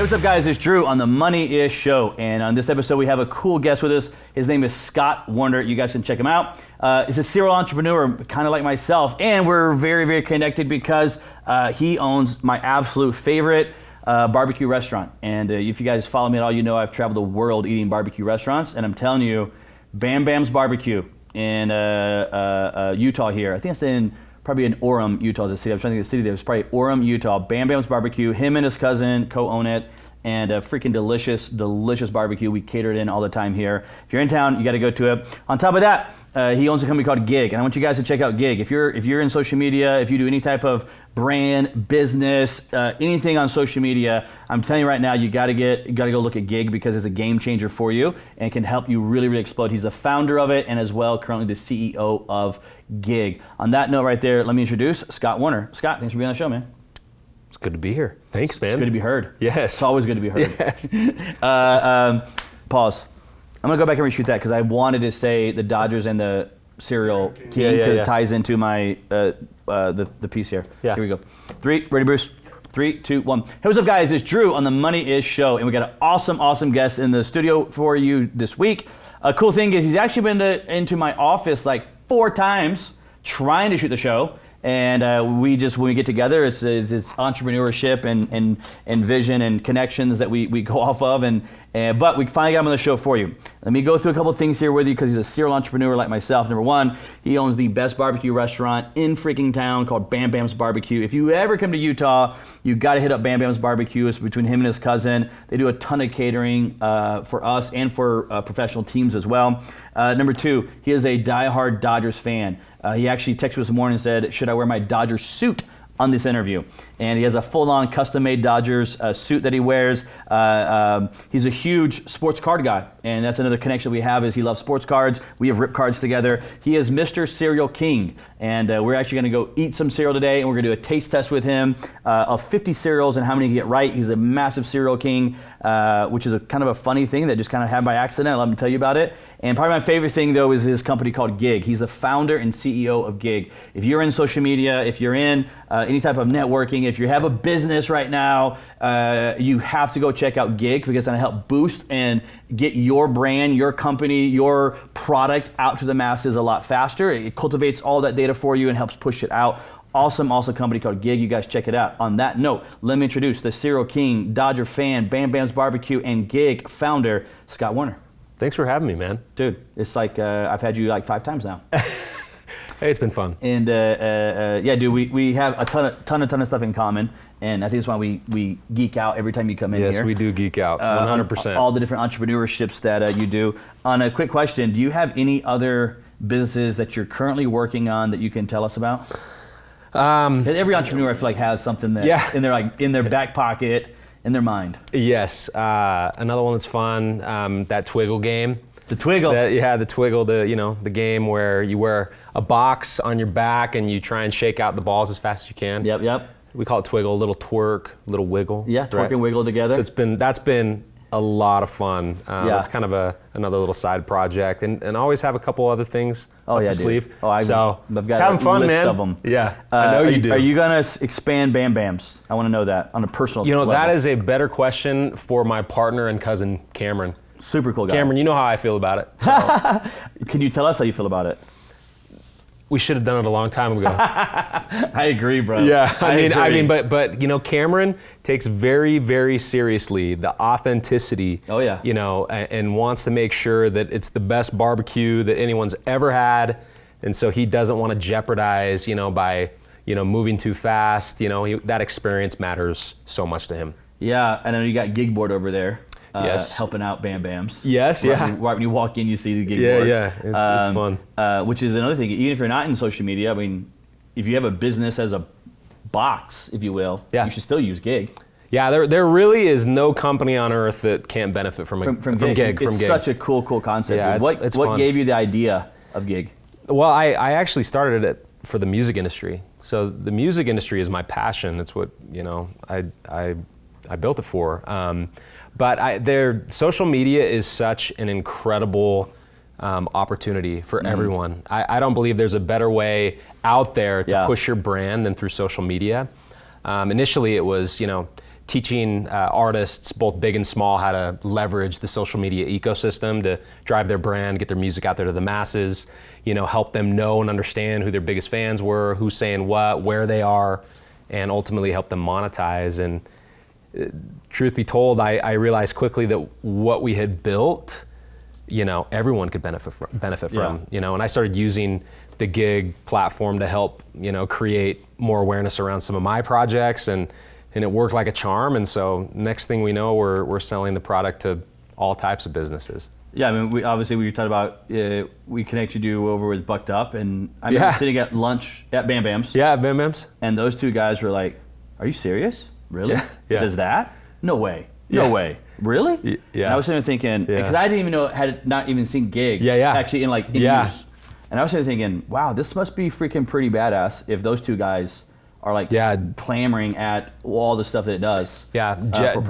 Hey, what's up, guys? It's Drew on the Money-ish Show, and on this episode we have a cool guest with us. His name is Scott Warner. You guys can check him out. He's a serial entrepreneur, kind of like myself, and we're very, very connected because he owns my absolute favorite barbecue restaurant. And if you guys follow me at all, you know I've traveled the world eating barbecue restaurants, and I'm telling you, Bam Bam's Barbecue in Utah here. I think it's probably in Orem, Utah, is the city. I was trying to think of the city there. It's probably Orem, Utah. Bam Bam's Barbecue. Him and his cousin co-own it. And a freaking delicious, delicious barbecue. We cater it in all the time here. If you're in town, you got to go to it. On top of that, he owns a company called Gig, and I want you guys to check out Gig. If you're in social media, if you do any type of brand, business, anything on social media, I'm telling you right now, you got to go look at Gig because it's a game changer for you and can help you really, really explode. He's the founder of it and as well currently the CEO of Gig. On that note right there, let me introduce Scott Warner. Scott, thanks for being on the show, man. It's good to be here. Thanks, man. It's good to be heard. Yes. It's always good to be heard. Yes. Pause. I'm going to go back and reshoot that because I wanted to say the Dodgers and the serial king because it ties into my the piece here. Yeah. Here we go. Ready, Bruce? 3, 2, 1. Hey, what's up, guys? It's Drew on the Money-ish Show, and we got an awesome guest in the studio for you this week. A cool thing is he's actually been into my office like 4 times trying to shoot the show. And when we get together, it's entrepreneurship and vision and connections that we go off of. But we finally got him on the show for you. Let me go through a couple of things here with you because he's a serial entrepreneur like myself. Number one, he owns the best barbecue restaurant in freaking town called Bam Bam's Barbecue. If you ever come to Utah, you got to hit up Bam Bam's Barbecue. It's between him and his cousin. They do a ton of catering for us and for professional teams as well. Number two, he is a diehard Dodgers fan. He actually texted me this morning and said, should I wear my Dodgers suit on this interview? And he has a full-on custom-made Dodgers suit that he wears. He's a huge sports card guy, and that's another connection we have is he loves sports cards. We have rip cards together. He is Mr. Cereal King, and we're actually going to go eat some cereal today, and we're going to do a taste test with him of 50 cereals and how many he get right. He's a massive cereal king, which is a kind of a funny thing that just kind of happened by accident. Let me tell you about it. And probably my favorite thing, though, is his company called Gig. He's the founder and CEO of Gig. If you're in social media, if you're in any type of networking, if you have a business right now, you have to go check out Gig because it's going to help boost and get your brand, your company, your product out to the masses a lot faster. It cultivates all that data for you and helps push it out. Awesome company called Gig. You guys check it out. On that note, let me introduce the Cereal King, Dodger fan, Bam Bam's Barbecue, and Gig founder, Scott Warner. Thanks for having me, man. Dude, it's like I've had you like 5 times now. Hey, it's been fun. And yeah, dude, we have a ton of stuff in common, and I think that's why we geek out every time you come in here. Yes, we do geek out, 100%. All the different entrepreneurships that you do. On a quick question, do you have any other businesses that you're currently working on that you can tell us about? Every entrepreneur I feel like has something that in their back pocket, in their mind. Yes, another one that's fun, that Twiggle game. The Twiggle. The Twiggle, the game where you wear a box on your back and you try and shake out the balls as fast as you can. Yep. We call it Twiggle, a little twerk, a little wiggle. Yeah, twerk and wiggle together. So that's been a lot of fun. It's kind of another little side project, and I always have a couple other things up the sleeve. I've got having fun, list man. Of them. Yeah, I know you do. Are you gonna expand Bam Bams? I want to know that on a personal level. That is a better question for my partner and cousin Cameron. Super cool guy. Cameron, you know how I feel about it. So. Can you tell us how you feel about it? We should have done it a long time ago. I agree, bro. Yeah, I mean, but Cameron takes very, very seriously the authenticity. Oh yeah. And wants to make sure that it's the best barbecue that anyone's ever had, and so he doesn't want to jeopardize, by, moving too fast. That experience matters so much to him. Yeah, I know you got Gig Board over there. Yes. Helping out Bam Bams. Yes, right when you walk in, you see the Gig Board. Yeah, it's fun. Which is another thing, even if you're not in social media, I mean, if you have a business as a box, if you will, you should still use Gig. Yeah, there really is no company on earth that can't benefit from Gig. It's such a cool concept. Yeah, what fun. Gave you the idea of Gig? Well, I actually started it for the music industry. So the music industry is my passion. It's what, I built it for. But their social media is such an incredible opportunity for everyone. I don't believe there's a better way out there to push your brand than through social media. Initially, it was, teaching artists, both big and small, how to leverage the social media ecosystem to drive their brand, get their music out there to the masses, help them know and understand who their biggest fans were, who's saying what, where they are, and ultimately help them monetize. And truth be told, I realized quickly that what we had built, everyone could benefit from, and I started using the gig platform to help, create more awareness around some of my projects, and it worked like a charm. And so next thing we know, we're selling the product to all types of businesses. Yeah, I mean, we talked about, we connected you over with Bucked Up, and I remember sitting at lunch at Bam Bam's. Yeah, Bam Bam's. And those two guys were like, "Are you serious? Really? Yeah. Does that? No way. No way. Really?" Yeah. And I was sitting there thinking, because I didn't even know, had not even seen gig actually in use. And I was sitting there thinking, wow, this must be freaking pretty badass if those two guys are like clamoring at all the stuff that it does. Yeah,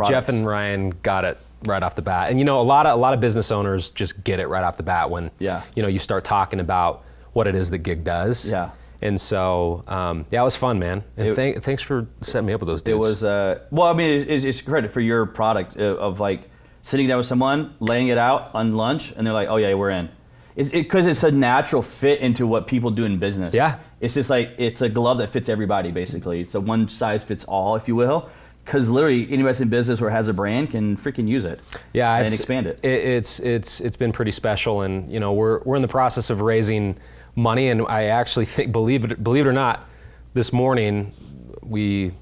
Jeff and Ryan got it right off the bat. And a lot of business owners just get it right off the bat when you start talking about what it is that gig does. Yeah. And so, it was fun, man. And thanks for setting me up with those dudes. It was, it's credit for your product of like sitting down with someone, laying it out on lunch, and they're like, "Oh yeah, we're in." Because it's a natural fit into what people do in business. Yeah. It's just like, it's a glove that fits everybody, basically. It's a one size fits all, if you will. Because literally anybody in business or has a brand can freaking use it. Yeah, and expand it. It's been pretty special, and we're in the process of raising money, and I actually think, believe it or not, this morning we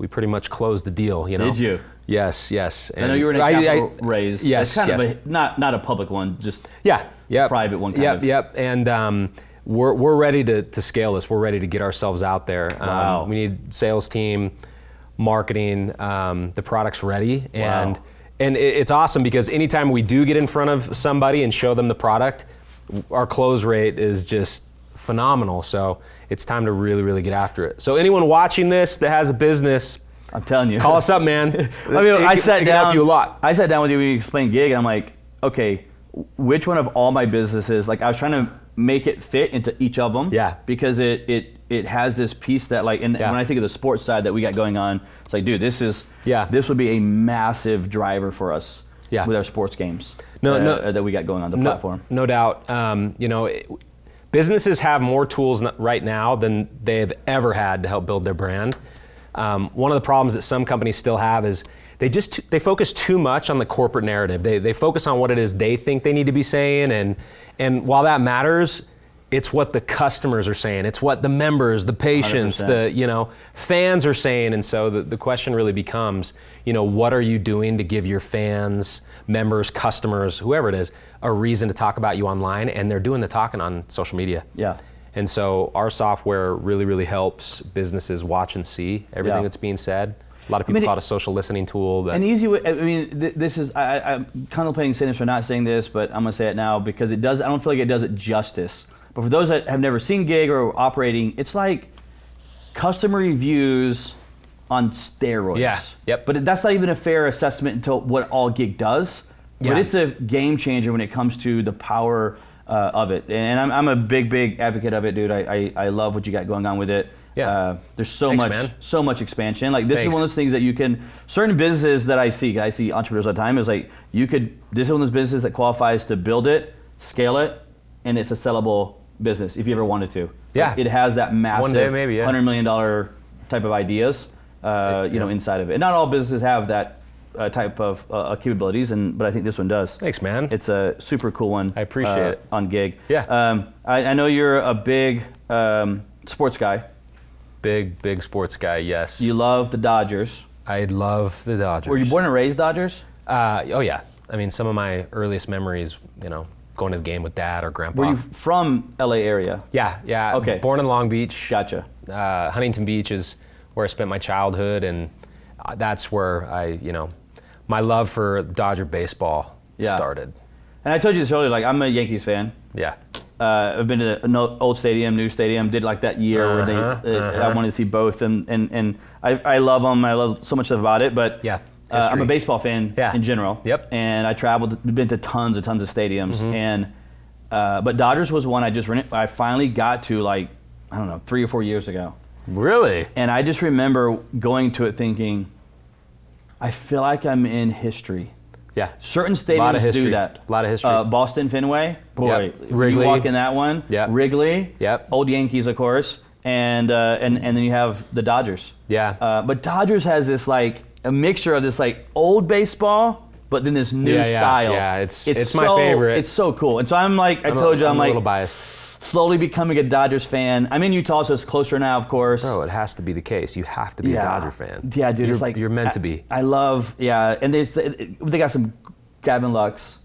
pretty much closed the deal. Did you? Yes. And I know you were in a capital raise. Yes, it's kind of not a public one, just private one. Yep. And we're ready to scale this. We're ready to get ourselves out there. Wow. We need sales team, marketing. The product's ready, and it's awesome because anytime we do get in front of somebody and show them the product, our close rate is just phenomenal. So it's time to really, really get after it. So anyone watching this that has a business, I'm telling you, call us up, man. I sat down. Help you a lot. I sat down with you when you explained gig, and I'm like, okay, which one of all my businesses? Like, I was trying to make it fit into each of them. Yeah. Because it has this piece that when I think of the sports side that we got going on, it's like, dude, this would be a massive driver for us. Yeah. With our sports games. That we got going on the platform. No doubt. Businesses have more tools right now than they've ever had to help build their brand. One of the problems that some companies still have is they focus too much on the corporate narrative. They focus on what it is they think they need to be saying, and while that matters, it's what the customers are saying. It's what the members, the patients, 100%. Fans are saying. And so the question really becomes, what are you doing to give your fans, members, customers, whoever it is, a reason to talk about you online? And they're doing the talking on social media. Yeah. And so our software really, really helps businesses watch and see everything that's being said. A lot of people call it a social listening tool. But an easy way, this is, I'm contemplating saying this or not saying this, but I'm gonna say it now because I don't feel like it does it justice. But for those that have never seen gig or operating, it's like customer reviews on steroids. Yeah. Yep. But that's not even a fair assessment until what all gig does. But it's a game changer when it comes to the power of it. And I'm a big advocate of it, dude. I love what you got going on with it. Yeah. There's so much expansion. Like, this is one of those things that you can, certain businesses that I see entrepreneurs all the time, is like, this is one of those businesses that qualifies to build it, scale it, and it's a sellable business if you ever wanted to. Yeah. Like, it has that massive one day maybe, $100 million type of ideas, inside of it. And not all businesses have that type of capabilities, but I think this one does. Thanks, man. It's a super cool one. I appreciate it. On gig. Yeah. I know you're a big sports guy. Big sports guy, yes. You love the Dodgers. I love the Dodgers. Were you born and raised Dodgers? Oh yeah. I mean, some of my earliest memories, going to the game with dad or grandpa. Were you from LA area? Yeah. Okay. Born in Long Beach. Gotcha. Huntington Beach is where I spent my childhood, and that's where my love for Dodger baseball started. And I told you this earlier, like, I'm a Yankees fan. Yeah. I've been to an old stadium, new stadium, did like that year where I wanted to see both, and I love them. I love so much stuff about it, but I'm a baseball fan in general. Yep. And I traveled, been to tons of stadiums, and but Dodgers was one I finally got to, like, I don't know, 3 or 4 years ago. Really? And I just remember going to it thinking, I feel like I'm in history. Yeah. Certain stadiums do that. A lot of history. Boston Fenway, boy, Yep. Wrigley. you walk in that one. Yep. Wrigley. Yep. Old Yankees, of course, and then you have the Dodgers. Yeah. But Dodgers has this like a mixture of this like old baseball, but then this new style. Yeah, it's my favorite. It's so cool. And so I'm like, I'm like a little biased. Slowly becoming a Dodgers fan. I'm in Utah, so it's closer now, of course. Bro, it has to be the case. You have to be a Dodger fan. Yeah, dude, it's like you're meant to be. I love, and they got some Gavin Lux,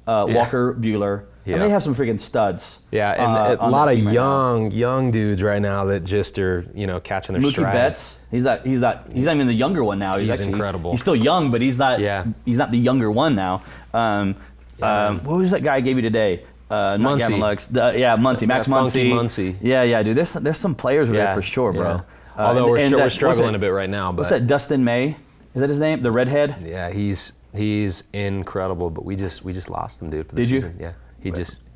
Walker Buehler, and they have some freaking studs. Yeah, and a lot of young dudes right now that just are catching their stride. Mookie Betts, he's not even the younger one now. He's incredible. He's still young, but he's not the younger one now. What was that guy I gave you today? Not Muncy. Gavin Lux. Muncy, Max Funky Muncy. Muncy. Yeah, dude. There's some players over there for sure, bro. Yeah. Although we're struggling a bit right now. But what's that? Dustin May? Is that his name? The redhead? Yeah, he's incredible. But we just lost him, dude, for the season. Yeah,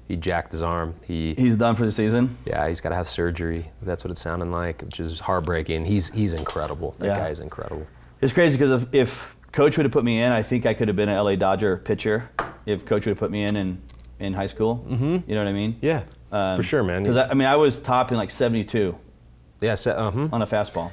he jacked his arm. He's done for the season. Yeah, he's got to have surgery. That's what it's sounding like, which is heartbreaking. He's incredible. That guy is incredible. It's crazy because if Coach would have put me in, I think I could have been an LA Dodger pitcher. If Coach would have put me in high school, you know what I mean? Yeah, for sure, man. Because I was topped in like 72. Yeah, on a fastball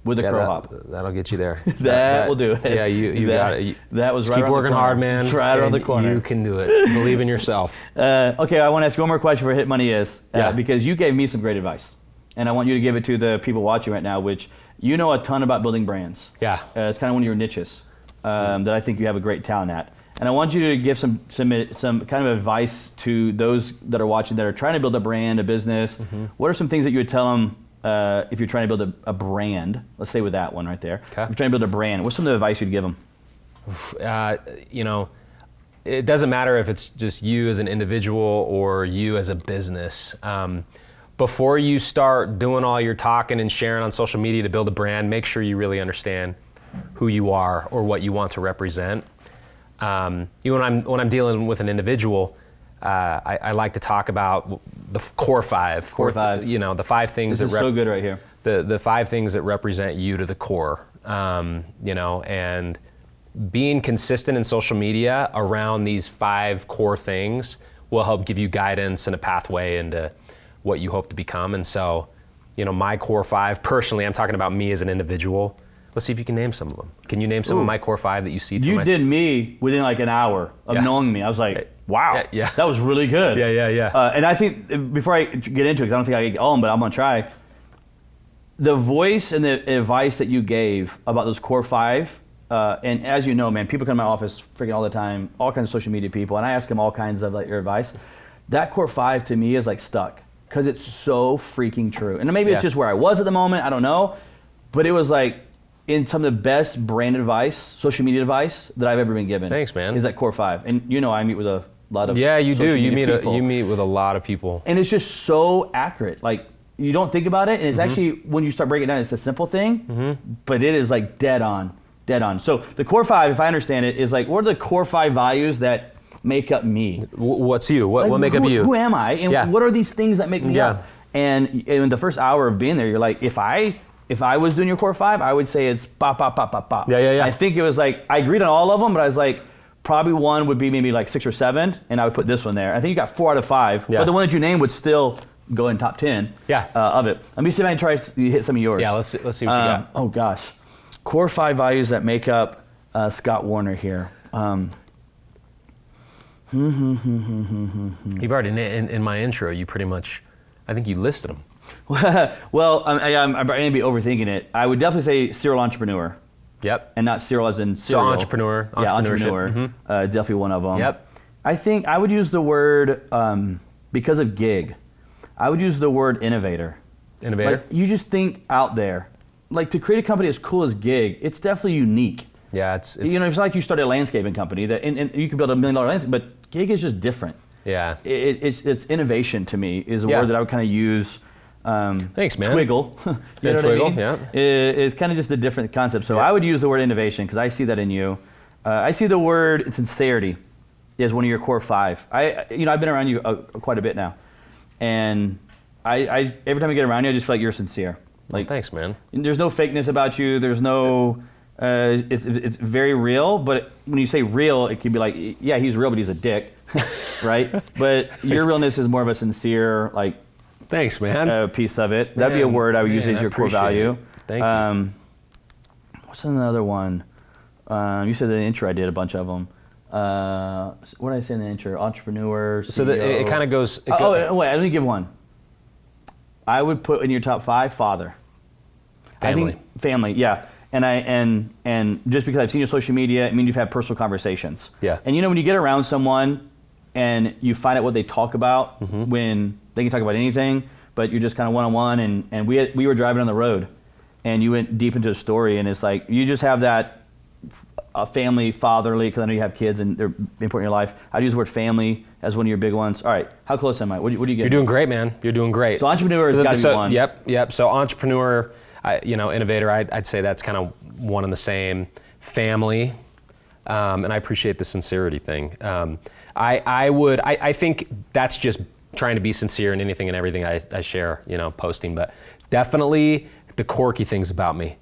with a curl hop. That'll get you there. that will do it. Yeah, you got it. That was right. Keep working hard, man. Right around the corner. You can do it. Believe in yourself. Okay, I want to ask you one more question for Hit Money Is because you gave me some great advice, and I want you to give it to the people watching right now, which you know a ton about building brands. Yeah, it's kind of one of your niches that I think you have a great talent at. And I want you to give some kind of advice to those that are watching that are trying to build a brand, a business. What are some things that you would tell them if you're trying to build a brand? Let's stay with that one right there. Okay. If you're trying to build a brand, what's some of the advice you'd give them? It doesn't matter if it's just you as an individual or you as a business. Before you start doing all your talking and sharing on social media to build a brand, make sure you really understand who you are or what you want to represent. When I'm dealing with an individual, I like to talk about the core five. The 5 things this is so good right here. The 5 things that represent you to the core. And being consistent in social media around these 5 core things will help give you guidance and a pathway into what you hope to become. And so, my core 5, personally, I'm talking about me as an individual. Let's see if you can name some of them. Can you name some of my core 5 that you see through You did me within like an hour of knowing me. I was like, wow, that was really good. Yeah. And I think, before I get into it, because I don't think I get all of them, but I'm going to try, the voice and the advice that you gave about those core 5, and as you know, man, people come to my office freaking all the time, all kinds of social media people, and I ask them all kinds of like your advice. That core 5 to me is like stuck, because it's so freaking true. And maybe it's just where I was at the moment, I don't know, but it was like, in some of the best brand advice, social media advice that I've ever been given. Thanks, man. Is that core 5. And I meet with a lot of you social do. You meet with a lot of people. And it's just so accurate. Like, you don't think about it, and it's actually, when you start breaking it down, it's a simple thing, but it is like dead on. So the core 5, if I understand it, is like, what are the core 5 values that make up me? What's you? What make up you? Who am I? And what are these things that make me up? And in the first hour of being there, you're like, if I was doing your core 5, I would say it's pop, pop, pop, pop, pop. Yeah. I think it was like, I agreed on all of them, but I was like, probably one would be maybe like 6 or 7, and I would put this one there. I think you got 4 out of 5, but the one that you named would still go in top 10 of it. Let me see if I can try to hit some of yours. Yeah, let's see what you got. Oh gosh. Core 5 values that make up Scott Warner here. You've already, in my intro, you pretty much, I think you listed them. Well, I'm going to be overthinking it. I would definitely say serial entrepreneur. Yep. And not serial as in So serial. entrepreneur. Yeah, entrepreneur. Definitely one of them. Yep. I think I would use the word, because of gig, I would use the word innovator. Innovator. Like, you just think out there. Like, to create a company as cool as gig, it's definitely unique. Yeah, it's it's like you started a landscaping company that, and you can build $1 million landscape, but gig is just different. Yeah. It's innovation to me is a word that I would kind of use. Thanks, man. Twiggle. you know Twiggle, what I mean? It's kind of just a different concept. So I would use the word innovation because I see that in you. I see the word sincerity is one of your core 5. I've been around you quite a bit now, and I every time I get around you, I just feel like you're sincere. Like, thanks, man. There's no fakeness about you. There's no because it's very real. But when you say real, it can be like, yeah, he's real, but he's a dick, right? But your realness is more of a sincere, like, thanks, man. Piece of it. That'd be a word I would use as your core value. It. Thank you. What's another one? You said the intro. I did a bunch of them. What did I say in the intro? Entrepreneur, CEO. So it kind of goes. Wait, let me give one. I would put in your top 5, father. Family. I think family, yeah. And just because I've seen your social media, I mean, you've had personal conversations. Yeah. And when you get around someone and you find out what they talk about, when they can talk about anything, but you're just kind of one-on-one, and we were driving on the road, and you went deep into a story, and it's like, you just have that family, fatherly, because I know you have kids and they're important in your life. I'd use the word family as one of your big ones. All right, how close am I? What do you get? You're doing great, man. You're doing great. So entrepreneur has got to be one. Yep. So entrepreneur, innovator, I'd say that's kind of one and the same. Family, and I appreciate the sincerity thing. I think that's just trying to be sincere in anything and everything I share, posting, but definitely the quirky things about me.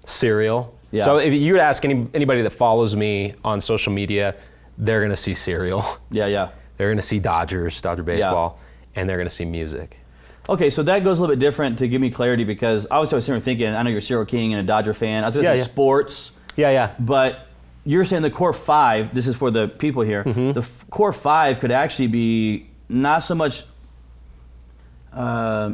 Cereal. Yeah. So if you would ask anybody that follows me on social media, they're going to see cereal. Yeah. They're going to see Dodger baseball, and they're going to see music. Okay, so that goes a little bit different to give me clarity, because obviously I was sitting there thinking, I know you're a Serial King and a Dodger fan. I was going to say sports. Yeah. But you're saying the core 5, this is for the people here, the core 5 could actually be not so much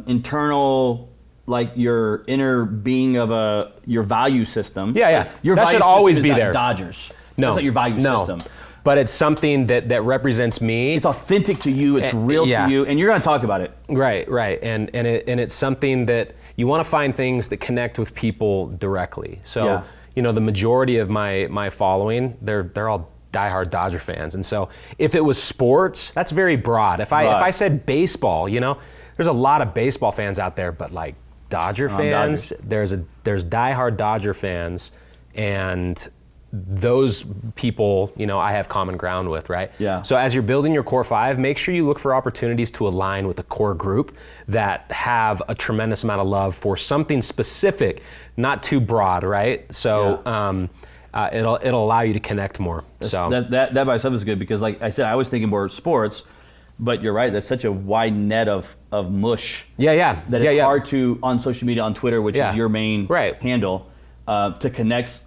internal, like your inner being of your value system. Yeah. Your that value should always system be is not there. Dodgers. No. That's not your value system. But it's something that represents me. It's authentic to you. It's real to you, and you're going to talk about it. Right. And it's something that you want to find things that connect with people directly. So the majority of my following, they're all diehard Dodger fans, and so if it was sports, that's very broad. If I said baseball, there's a lot of baseball fans out there, but like Dodger fans, there's diehard Dodger fans, and those people, I have common ground with, right? Yeah. So as you're building your core 5, make sure you look for opportunities to align with a core group that have a tremendous amount of love for something specific, not too broad, right? So it'll allow you to connect more. That by itself is good, because like I said, I was thinking more sports, but you're right. That's such a wide net of mush. Yeah. That it's hard to, on social media, on Twitter, which is your main handle, to connect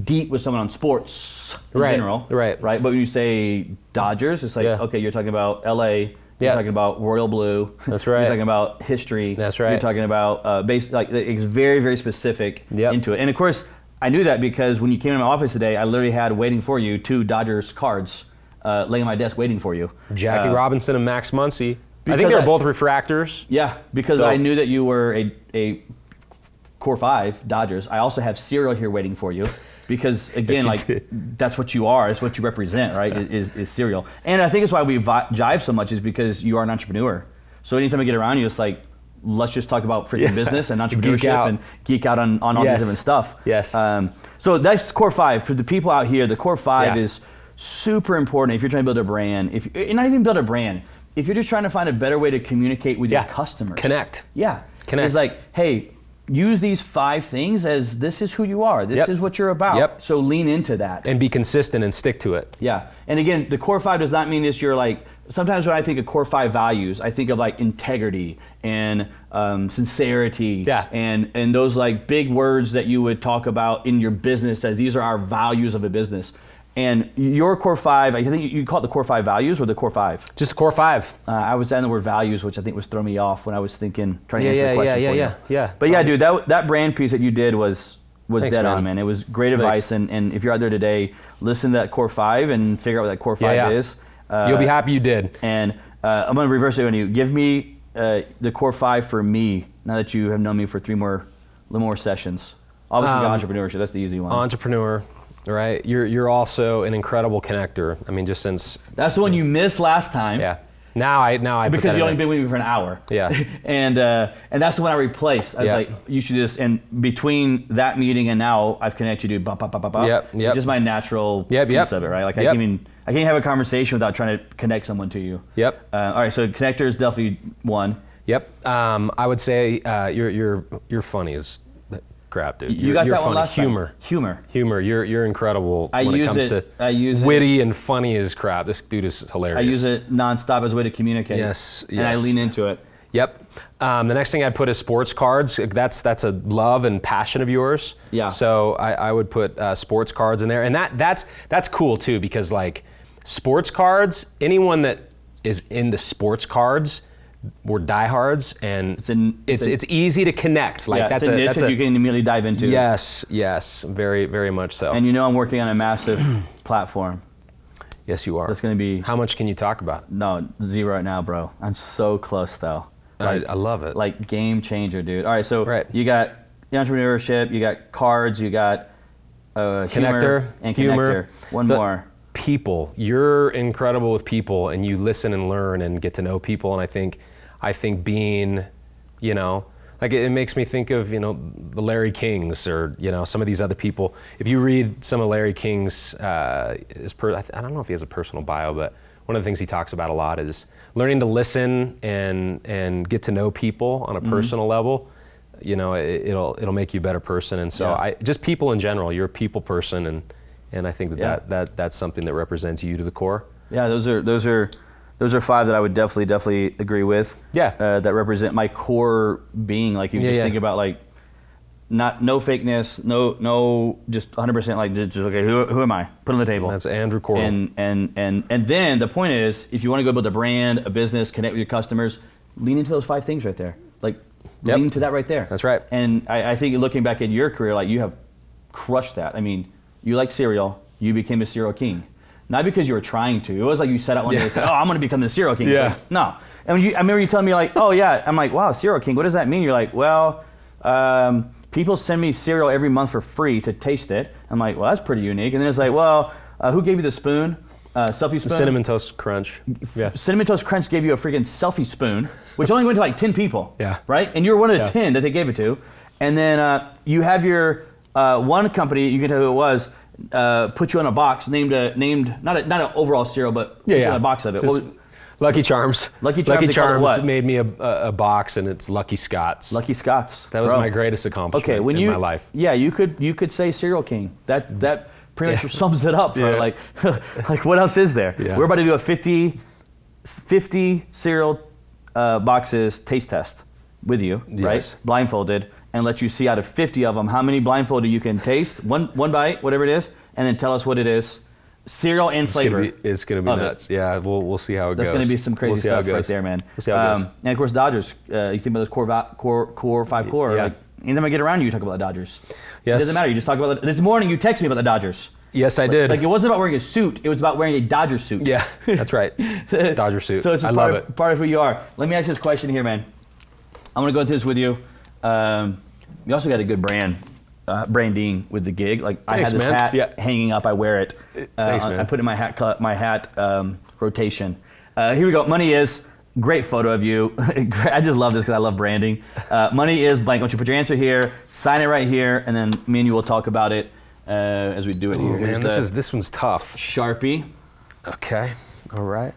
deep with someone on sports in general. Right. But when you say Dodgers, it's like, okay, you're talking about LA. You're talking about royal blue. That's right. You're talking about history. That's right. You're talking about it's very, very specific into it. And of course, I knew that because when you came into my office today, I literally had waiting for you 2 Dodgers cards laying on my desk waiting for you. Jackie Robinson and Max Muncy. I think they were both refractors. Yeah, because I knew that you were a core 5 Dodgers. I also have cereal here waiting for you. Because again, that's what you are. It's what you represent, right? Is cereal. And I think it's why we jive so much, is because you are an entrepreneur. So anytime I get around you, it's like, let's just talk about freaking business and entrepreneurship and geek out on all this different stuff. Yes. So that's core 5 for the people out here. The core 5 is super important if you're trying to build a brand. If you're not even build a brand, if you're just trying to find a better way to communicate with your customers. Connect. Yeah. Connect. It's like, hey, use these 5 things as this is who you are. This is what you're about. So lean into that. And be consistent and stick to it. Yeah. And again, the core 5 does not mean this you're like, sometimes when I think of core 5 values, I think of like integrity and sincerity and those like big words that you would talk about in your business as these are our values of a business. And your core 5, I think you call it the core 5 values or the core 5? Just the core 5. I was adding the word values, which I think was throwing me off when I was trying to answer the question for you. Yeah. But yeah, dude, that brand piece that you did was Thanks, dead man. on, man. It was great advice. And if you're out there today, listen to that core 5 and figure out what that core 5 is. You'll be happy you did. And I'm going to reverse it on you. Give me the core 5 for me, now that you have known me for 3 more sessions. Obviously, entrepreneurship, that's the easy one. Entrepreneur. Right, you're also an incredible connector. I mean, just since that's the one you missed last time. Yeah. Now I because you only been with me for an hour. Yeah. and that's the one I replaced. I was like, you should just. And between that meeting and now, I've connected you. Yep. It's just my natural piece of it, right? Like I can't have a conversation without trying to connect someone to you. Yep. All right, so connector is definitely one. Yep. I would say you're funny is crap, dude. You got you're that one funny. last time. Humor. Humor. You're incredible I when it use comes it- to I use it- witty and funny as crap. This dude is hilarious. I use it nonstop as a way to communicate. Yes, And I yes. lean into it. Yep. The next thing I'd put is sports cards. That's a love and passion of yours. Yeah. So I would put sports cards in there, and that's cool too, because like sports cards, anyone that is into sports cards, we're diehards, and it's easy to connect. Like It's a niche that you can immediately dive into. Yes, very, very much so. And I'm working on a massive platform. Yes, you are. That's going to be... How much can you talk about? No, 0 right now, bro. I'm so close, though. I love it. Like, game changer, dude. All right, so Right. you got the entrepreneurship, you got cards, you got Connector, humor. One more. People. You're incredible with people, and you listen and learn and get to know people. And I think being, like it makes me think of, the Larry Kings or, some of these other people. If you read some of Larry King's, I don't know if he has a personal bio, but one of the things he talks about a lot is learning to listen and get to know people on a personal level. It'll make you a better person. And so just people in general, you're a people person, and I think that's something that represents you to the core. Yeah, those are 5 that I would definitely agree with. Yeah. That represent my core being. Like you just think about like, no fakeness, no, just 100% like just okay. Who am I? Put on the table. That's Andrew Coral. And then the point is, if you want to go build a brand, a business, connect with your customers, lean into those 5 things right there. Like lean into that right there. That's right. And I think looking back at your career, like you have crushed that. I mean, you like cereal, you became a cereal king. Not because you were trying to. It was like you set out one day and said, I'm going to become the cereal king. Yeah. Like, no. And I remember you telling me like, oh yeah. I'm like, wow, cereal king. What does that mean? You're like, well, people send me cereal every month for free to taste it. I'm like, well, that's pretty unique. And then it's like, well, who gave you the spoon? Selfie spoon? Cinnamon Toast Crunch. Yeah. Cinnamon Toast Crunch gave you a freaking selfie spoon, which only went to like 10 people. Yeah. Right? And you were one of the 10 that they gave it to. And then you have your one company, you can tell who it was, put you on a box named not an overall cereal, but put you on a box of it. Lucky Charms. Lucky Charms what? made me a box, and it's Lucky Scott's. Lucky Scott's. That was my greatest accomplishment in my life. Yeah, you could say cereal king. That pretty much sums it up for like what else is there? Yeah. We're about to do a 50 cereal boxes taste test with you, right? Blindfolded, and let you see out of 50 of them how many blindfolded you can taste. One bite, whatever it is, and then tell us what it is. Cereal and flavor. It's gonna be nuts. Yeah, we'll see how it goes. That's gonna be some crazy stuff right there, man. We'll see how it goes. And of course, Dodgers. You think about those core 5 core. Yeah. Like, anytime I get around you talk about the Dodgers. Yes. It doesn't matter. You just talk about it. This morning you texted me about the Dodgers. Yes, I did. Like it wasn't about wearing a suit. It was about wearing a Dodger suit. Yeah, that's right. Dodger suit. So it's I love it. part of who you are. Let me ask you this question here, man. I'm gonna go into this with you. You also got a good branding with the gig. Like Thanks, I had this hat man. hanging up. I wear it. Thanks, man. I put it in my hat rotation. Here we go. Money is. Great photo of you. I just love this because I love branding. Money is blank. I want you to put your answer here, sign it right here, and then me and you will talk about it as we do it here. Man, this one's tough. Sharpie. Okay. All right.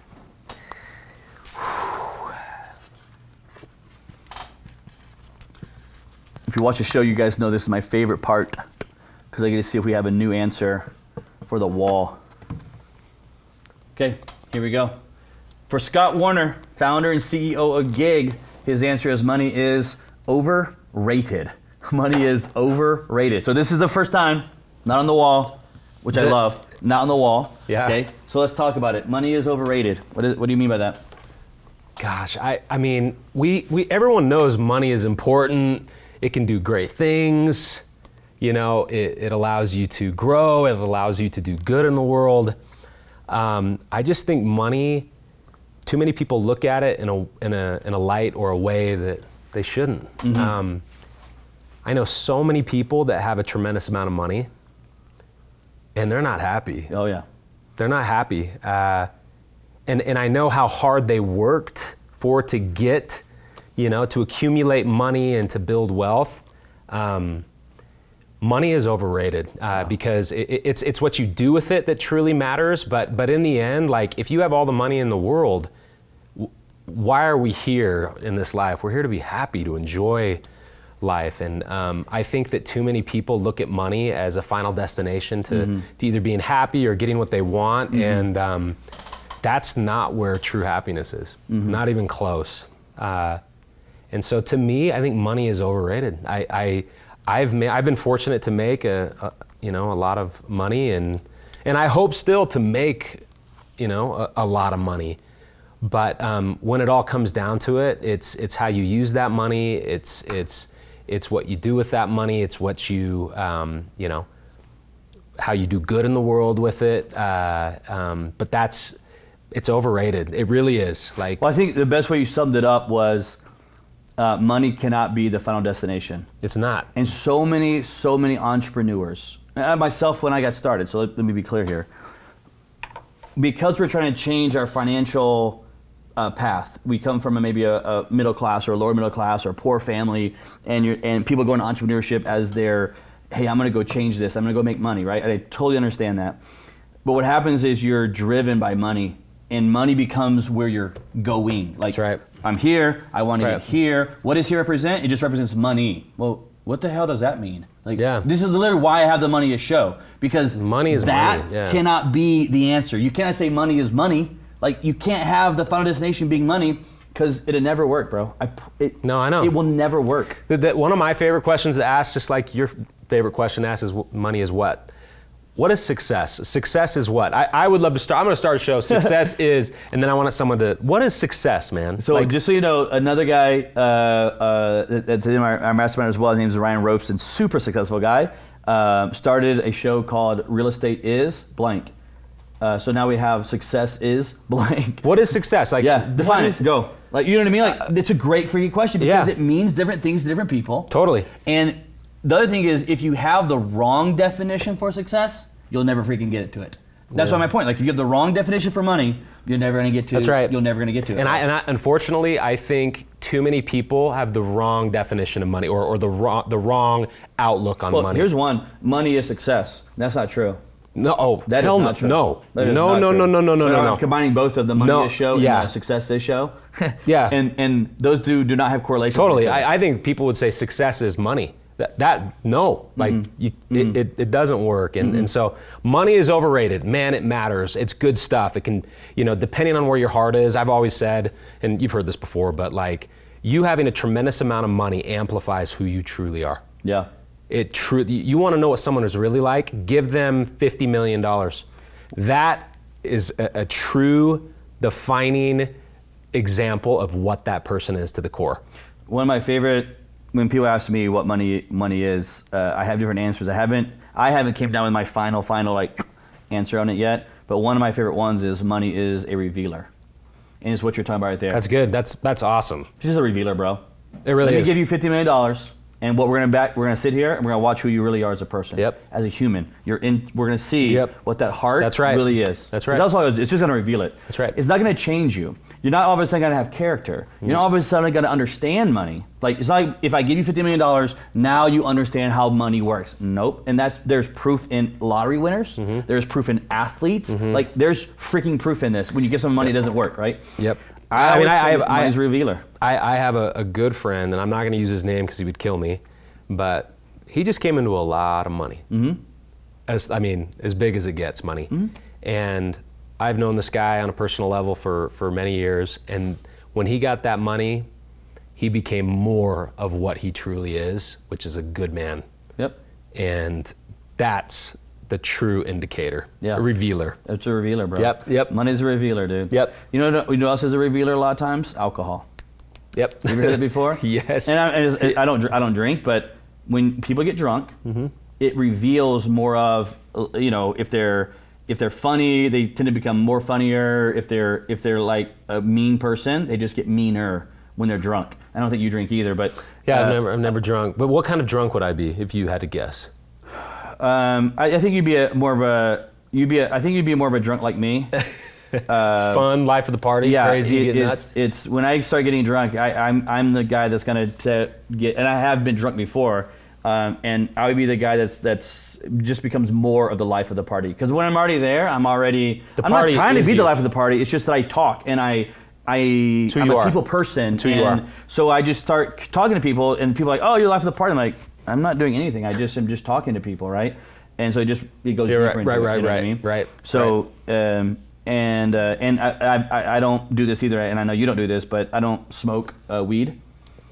If you watch the show, you guys know this is my favorite part because I get to see if we have a new answer for the wall. Okay, here we go. For Scott Warner, founder and CEO of Gig, his answer is money is overrated. Money is overrated. So this is the first time, not on the wall, which I love, not on the wall. Yeah. Okay, so let's talk about it. Money is overrated. What do you mean by that? Gosh, I mean, everyone knows money is important. It can do great things. It allows you to grow. It allows you to do good in the world. I just think money, too many people look at it in a light or a way that they shouldn't. Mm-hmm. I know so many people that have a tremendous amount of money, and they're not happy. Oh yeah, they're not happy. And I know how hard they worked to get, to accumulate money and to build wealth. Money is overrated because it's what you do with it that truly matters. But in the end, like if you have all the money in the world, why are we here in this life? We're here to be happy, to enjoy life. And I think that too many people look at money as a final destination to either being happy or getting what they want. And that's not where true happiness is, not even close. And so to me, I think money is overrated. I've been fortunate to make a lot of money, and I hope still to make, a lot of money. But when it all comes down to it, it's how you use that money. It's what you do with that money. It's what you, how you do good in the world with it. But it's overrated. It really is. Like, well, I think the best way you summed it up was money cannot be the final destination. It's not. And so many entrepreneurs, myself when I got started, so let me be clear here. Because we're trying to change our financial path, we come from maybe a middle class or a lower middle class or a poor family, and people go into entrepreneurship as their, hey, I'm gonna go change this, I'm gonna go make money, right? I totally understand that. But what happens is you're driven by money, and money becomes where you're going. Like, that's right. I'm here, I want to get here. What does here represent? It just represents money. Well, what the hell does that mean? Like, this is literally why I have the Money Is show, because money is that money. Yeah. cannot be the answer. You cannot say money is money. Like, you can't have the final destination being money, because it'll never work, bro. No, I know. It will never work. One of my favorite questions to ask, just like your favorite question to ask, is money is what? What is success? Success is what? I would love to start. I'm going to start a show. Success is, and then I want someone to. What is success, man? So just so you know, another guy that's in our mastermind as well. His name is Ryan Ropeston, super successful guy. Started a show called Real Estate Is Blank. So now we have Success Is Blank. What is success? Like, define it. Go. Like, you know what I mean? Like, it's a great freaking question, because it means different things to different people. Totally. And the other thing is, if you have the wrong definition for success, you'll never freaking get it to it. That's why my point. Like, if you have the wrong definition for money, you're never going to get to it. That's right. You're never going to get to it. And I unfortunately, I think too many people have the wrong definition of money, or the wrong outlook on money. Well, here's one. Money is success. That's not true. No, that hell is not true. No. That is No. I'm combining both of the Money Is show and the Success Is show. Yeah. And those do not have correlation. Totally. I think people would say success is money. It doesn't work. And so money is overrated. Man, it matters. It's good stuff. It can, depending on where your heart is, I've always said, and you've heard this before, but like, you having a tremendous amount of money amplifies who you truly are. Yeah. You want to know what someone is really like? Give them $50 million. That is a true defining example of what that person is to the core. One of my favorite, when people ask me what money is, I have different answers. I haven't came down with my final like answer on it yet. But one of my favorite ones is money is a revealer, and it's what you're talking about right there. That's good. That's awesome. It's just a revealer, bro. It really is. Let me give you $50 million, and what we're gonna sit here and we're gonna watch who you really are as a person. Yep. As a human, we're gonna see what that heart really is. That's right. That's all it's just gonna reveal it. That's right. It's not gonna change you. You're not all of a sudden gonna have character. You're not all of a sudden gonna understand money. Like, it's not like if I give you $50 million, now you understand how money works. Nope. And there's proof in lottery winners. There's proof in athletes. Like, there's freaking proof in this. When you give someone money, it doesn't work, right? Yep. Money's a revealer. I have a good friend, and I'm not gonna use his name because he would kill me, but he just came into a lot of money. As big as it gets, money. And I've known this guy on a personal level for many years, and when he got that money, he became more of what he truly is, which is a good man. Yep. And that's the true indicator. Yeah. A revealer. It's a revealer, bro. Yep. Money's a revealer, dude. Yep. You know what else is a revealer a lot of times? Alcohol. Yep. You ever heard that before? Yes. And I don't drink, but when people get drunk, it reveals more of, if they're funny, they tend to become more funnier. If they're like a mean person, they just get meaner when they're drunk. I don't think you drink either, but I've never drunk. But what kind of drunk would I be if you had to guess? I think you'd be more of a drunk like me. Fun, life of the party, crazy, get nuts. It's when I start getting drunk, I'm the guy that's gonna get, and I have been drunk before, and I would be the guy that's just becomes more of the life of the party. Because when I'm already there, I'm not trying to be the life of the party. It's just that I talk and I'm a people person. It's who you are. So I just start talking to people, and people are like, oh, you're live at the party. I'm like, I'm not doing anything. I'm just talking to people, right? And so it goes deeper into it. You know what I mean? Right. So and I don't do this either, and I know you don't do this, but I don't smoke weed.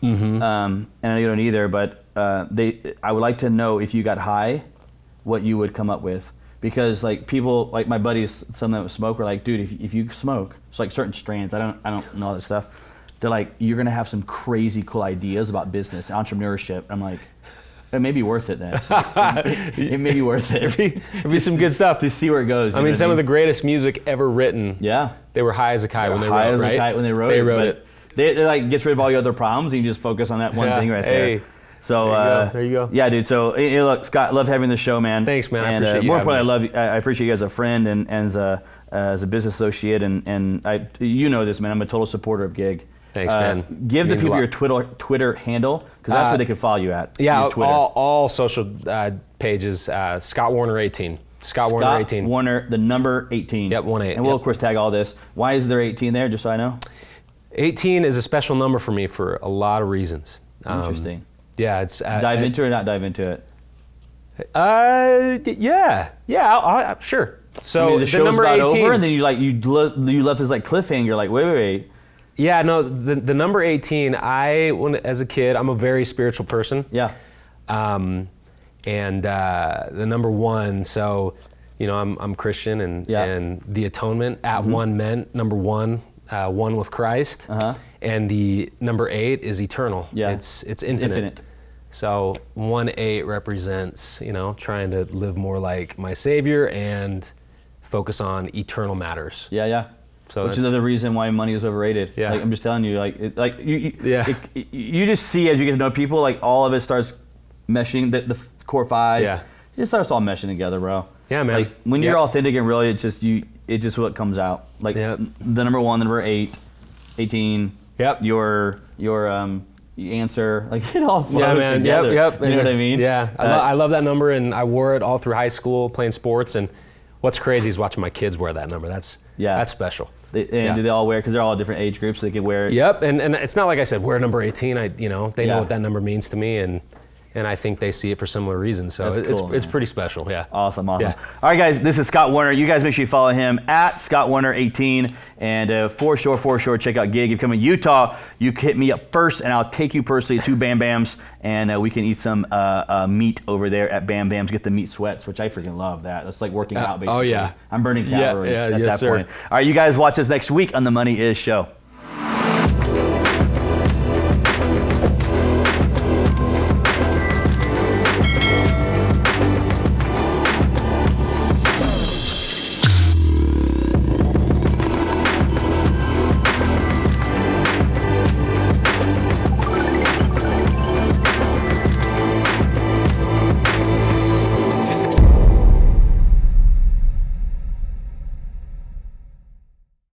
Mm-hmm. And I know you don't either, but I would like to know if you got high, what you would come up with. Because like people, like my buddies, some that smoke were like, dude, if you smoke, it's like certain strands. I don't know all this stuff. They're like, you're gonna have some crazy cool ideas about business, entrepreneurship. I'm like, it may be worth it then. It may be worth it. It'd be some good stuff to see where it goes. I mean, some of the greatest music ever written. Yeah. They were high as a kite when they high wrote, as right? a kite when they wrote it. They wrote it. They like gets rid of all your other problems and you just focus on that one thing right there. So there you go. Yeah, dude. So hey, look, Scott, love having the show, man. Thanks, man. And, I appreciate you. More importantly, I appreciate you as a friend and as a business associate, and you know this, man. I'm a total supporter of Gig. Thanks, man. Give the people your Twitter handle, because that's where they can follow you at. Yeah, all social pages. Scott Warner 18. Scott Warner 18. Warner, the number 18. Yep, 18. And we'll of course tag all this. Why is there 18 there? Just so I know. 18 is a special number for me for a lot of reasons. Interesting. Yeah, it's dive into it or not dive into it. Yeah, sure. So I mean, the show's number about 18, over, and then you left this like cliffhanger. Like wait. Yeah, no, the number 18. As a kid, I'm a very spiritual person. Yeah. And the number 1. So, you know, I'm Christian, and the atonement at one meant number 1, one with Christ. And the number 8 is eternal. Yeah. It's infinite. So 1-8 represents, you know, trying to live more like my Savior and focus on eternal matters. Yeah. So which is another reason why money is overrated. Yeah. Like, I'm just telling you, you just see as you get to know people, like all of it starts meshing. The core 5. Yeah. It just starts all meshing together, bro. Yeah, man. Like when you're authentic and real, it's just what comes out. Like the number 1, the number 8, 18. Yep. Your answer, like it all flows together. Yep. You know what I mean? Yeah. I love that number, and I wore it all through high school playing sports. And what's crazy is watching my kids wear that number. That's special. Do they all wear, because they're all different age groups, so they can wear it? Yep. And it's not like I said, wear number 18. They know what that number means to me, and I think they see it for similar reasons. So it's pretty special. Yeah. Awesome. Yeah. All right, guys, this is Scott Warner. You guys make sure you follow him at Scott Warner 18, and for sure, check out Gig. If you come in Utah, you hit me up first, and I'll take you personally to Bam Bam's, and we can eat some meat over there at Bam Bam's. Get the meat sweats, which I freaking love. That's like working out, basically. Oh yeah. I'm burning calories at that sir. point. All right, you guys watch us next week on The Money Is Show.